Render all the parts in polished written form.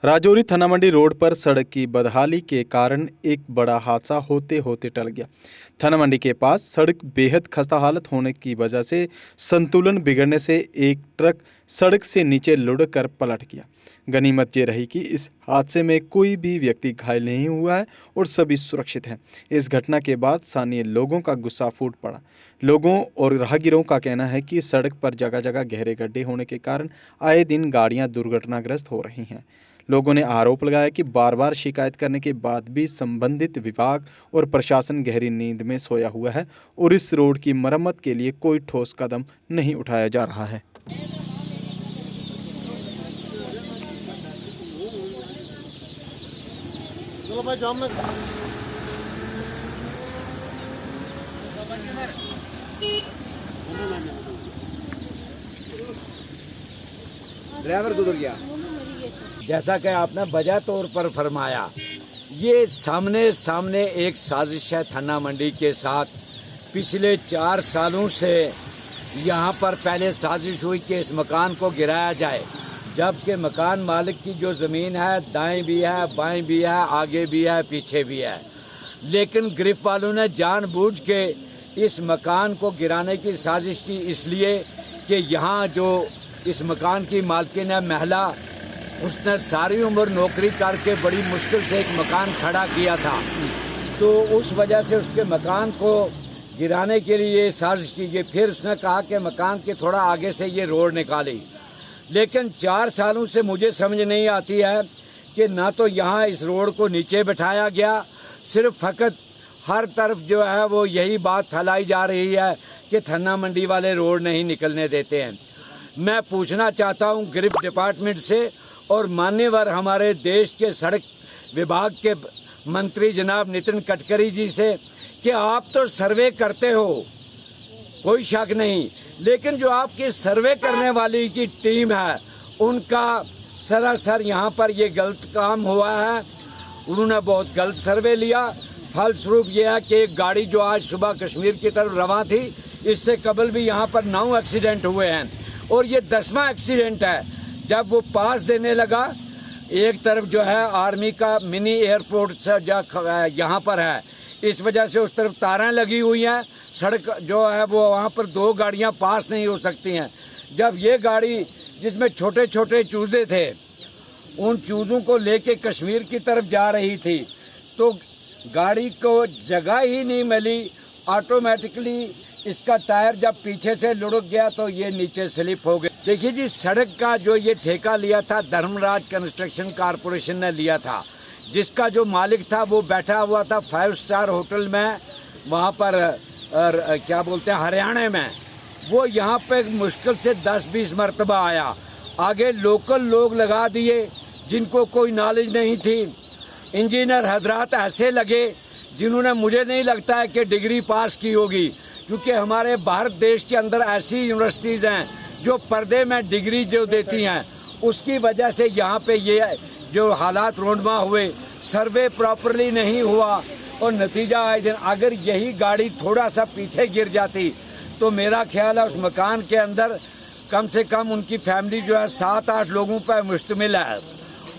राजौरी थाना मंडी रोड पर सड़क की बदहाली के कारण एक बड़ा हादसा होते होते टल गया। थाना मंडी के पास सड़क बेहद खस्ता हालत होने की वजह से संतुलन बिगड़ने से एक ट्रक सड़क से नीचे लुढ़क कर पलट गया। गनीमत ये रही कि इस हादसे में कोई भी व्यक्ति घायल नहीं हुआ है और सभी सुरक्षित हैं। इस घटना के बाद स्थानीय लोगों का गुस्सा फूट पड़ा। लोगों और राहगीरों का कहना है कि सड़क पर जगह जगह गहरे गड्ढे होने के कारण आए दिन गाड़ियां दुर्घटनाग्रस्त हो रही हैं। लोगों ने आरोप लगाया कि बार बार शिकायत करने के बाद भी संबंधित विभाग और प्रशासन गहरी नींद में सोया हुआ है और इस रोड की मरम्मत के लिए कोई ठोस कदम नहीं उठाया जा रहा है। ड्राइवर गुजर गया। जैसा कि आपने वजह तौर पर फरमाया, ये सामने एक साजिश है थाना मंडी के साथ। पिछले 4 सालों से यहाँ पर पहले साजिश हुई कि इस मकान को गिराया जाए, जबकि मकान मालिक की जो ज़मीन है दाएं भी है, बाएं भी है, आगे भी है, पीछे भी है। लेकिन गिरफ्त वालों ने जानबूझ के इस मकान को गिराने की साजिश की, इसलिए कि यहाँ जो इस मकान की मालकिन है महिला, उसने सारी उम्र नौकरी करके बड़ी मुश्किल से एक मकान खड़ा किया था, तो उस वजह से उसके मकान को गिराने के लिए साजिश की गई। फिर उसने कहा कि मकान के थोड़ा आगे से ये रोड निकाली। लेकिन 4 सालों से मुझे समझ नहीं आती है कि ना तो यहाँ इस रोड को नीचे बिठाया गया, सिर्फ फ़कत हर तरफ जो है वो यही बात फैलाई जा रही है कि थाना मंडी वाले रोड नहीं निकलने देते हैं। मैं पूछना चाहता हूँ गिरफ्त डिपार्टमेंट से और मान्यवर हमारे देश के सड़क विभाग के मंत्री जनाब नितिन गडकरी जी से कि आप तो सर्वे करते हो, कोई शक नहीं, लेकिन जो आपकी सर्वे करने वाली की टीम है उनका सरासर यहाँ पर ये गलत काम हुआ है। उन्होंने बहुत गलत सर्वे लिया। फलस्वरूप यह है कि एक गाड़ी जो आज सुबह कश्मीर की तरफ रवाना थी, इससे कबल भी यहाँ पर 9 एक्सीडेंट हुए हैं और ये 10वां एक्सीडेंट है। जब वो पास देने लगा, एक तरफ जो है आर्मी का मिनी एयरपोर्ट यहाँ पर है, इस वजह से उस तरफ तारें लगी हुई हैं। सड़क जो है वो वहाँ पर 2 गाड़ियाँ पास नहीं हो सकती हैं। जब ये गाड़ी जिसमें छोटे छोटे चूजे थे, उन चूज़ों को लेके कश्मीर की तरफ जा रही थी, तो गाड़ी को जगह ही नहीं मिली। ऑटोमेटिकली इसका टायर जब पीछे से लुढ़क गया तो ये नीचे स्लिप हो गया। देखिए जी, सड़क का जो ये ठेका लिया था धर्मराज कंस्ट्रक्शन कारपोरेशन ने लिया था, जिसका जो मालिक था वो बैठा हुआ था 5 स्टार होटल में, वहाँ पर क्या बोलते हैं हरियाणा में। वो यहाँ पे मुश्किल से 10-20 मरतबा आया। आगे लोकल लोग लगा दिए जिनको कोई नॉलेज नहीं थी। इंजीनियर हजरात ऐसे लगे जिन्होंने, मुझे नहीं लगता है कि डिग्री पास की होगी, क्योंकि हमारे भारत देश के अंदर ऐसी यूनिवर्सिटीज़ हैं जो पर्दे में डिग्री जो देती हैं। उसकी वजह से यहाँ पे ये जो हालात रोडमा हुए, सर्वे प्रॉपरली नहीं हुआ और नतीजा आए दिन अगर यही गाड़ी थोड़ा सा पीछे गिर जाती तो मेरा ख्याल है उस मकान के अंदर कम से कम उनकी फैमिली जो है 7-8 लोगों पर मुश्तमिल है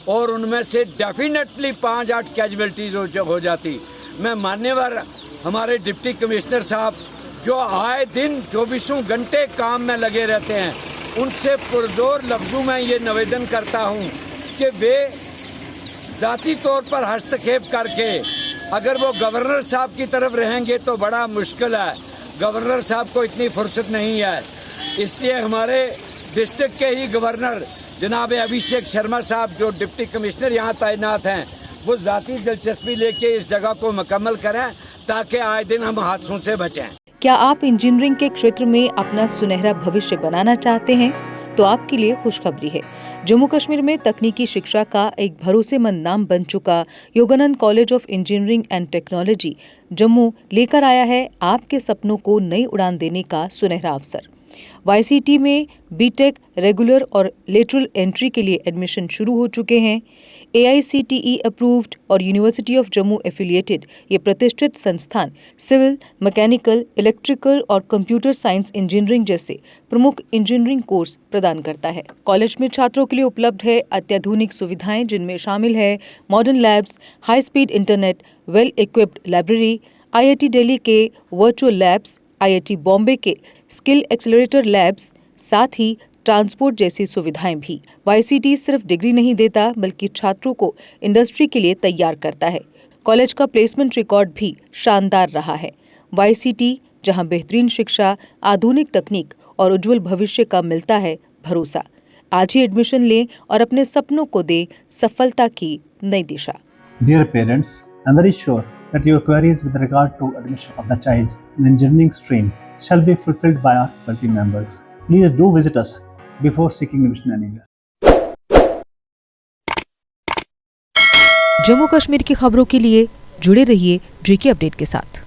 और उनमें से डेफिनेटली 5-8 कैजुअल्टीज हो जाती। मैं मान्यवर हमारे डिप्टी कमिश्नर साहब जो आए दिन 24 घंटे काम में लगे रहते हैं, उनसे पुरजोर लफ्जों में ये निवेदन करता हूँ कि वे ज़ाती तौर पर हस्तक्षेप करके अगर वो गवर्नर साहब की तरफ रहेंगे तो बड़ा मुश्किल है। गवर्नर साहब को इतनी फुर्सत नहीं है, इसलिए हमारे डिस्ट्रिक्ट के ही गवर्नर जनाब अभिषेक शर्मा साहब जो डिप्टी कमिश्नर यहाँ तैनात हैं, वो ज़ाती दिलचस्पी लेके इस जगह को मुकम्मल करें ताकि आए दिन हम हादसों से बचें। क्या आप इंजीनियरिंग के क्षेत्र में अपना सुनहरा भविष्य बनाना चाहते हैं? तो आपके लिए खुशखबरी है। जम्मू कश्मीर में तकनीकी शिक्षा का एक भरोसेमंद नाम बन चुका Yogananda college of engineering and technology Jammu लेकर आया है आपके सपनों को नई उड़ान देने का सुनहरा अवसर। YCT में बीटेक रेगुलर और लेटरल एंट्री के लिए एडमिशन शुरू हो चुके हैं। AICTE अप्रूव्ड और यूनिवर्सिटी ऑफ जम्मू एफिलिएटेड ये प्रतिष्ठित संस्थान सिविल, मैकेनिकल, इलेक्ट्रिकल और कंप्यूटर साइंस इंजीनियरिंग जैसे प्रमुख इंजीनियरिंग कोर्स प्रदान करता है। कॉलेज में छात्रों के लिए उपलब्ध है अत्याधुनिक सुविधाएं, जिनमें शामिल है modern labs, high speed internet, well equipped library, IIT Delhi के वर्चुअल लैब्स, IIT बॉम्बे के स्किल एक्सेलरेटर लैब्स, साथ ही ट्रांसपोर्ट जैसी सुविधाएं भी। YCT सिर्फ डिग्री नहीं देता बल्कि छात्रों को इंडस्ट्री के लिए तैयार करता है। कॉलेज का प्लेसमेंट रिकॉर्ड भी शानदार रहा है। YCT जहां बेहतरीन शिक्षा, आधुनिक तकनीक और उज्जवल भविष्य का मिलता है भरोसा। आज ही एडमिशन लें और अपने सपनों को दे सफलता की नई दिशा। Dear parents, I am very sure that your queries with regard to admission of the child in engineering stream shall be fulfilled by our faculty members. Please do visit us before seeking admission anywhere. Jammu Kashmir की खबरों के लिए जुड़े रहिए GK update के साथ।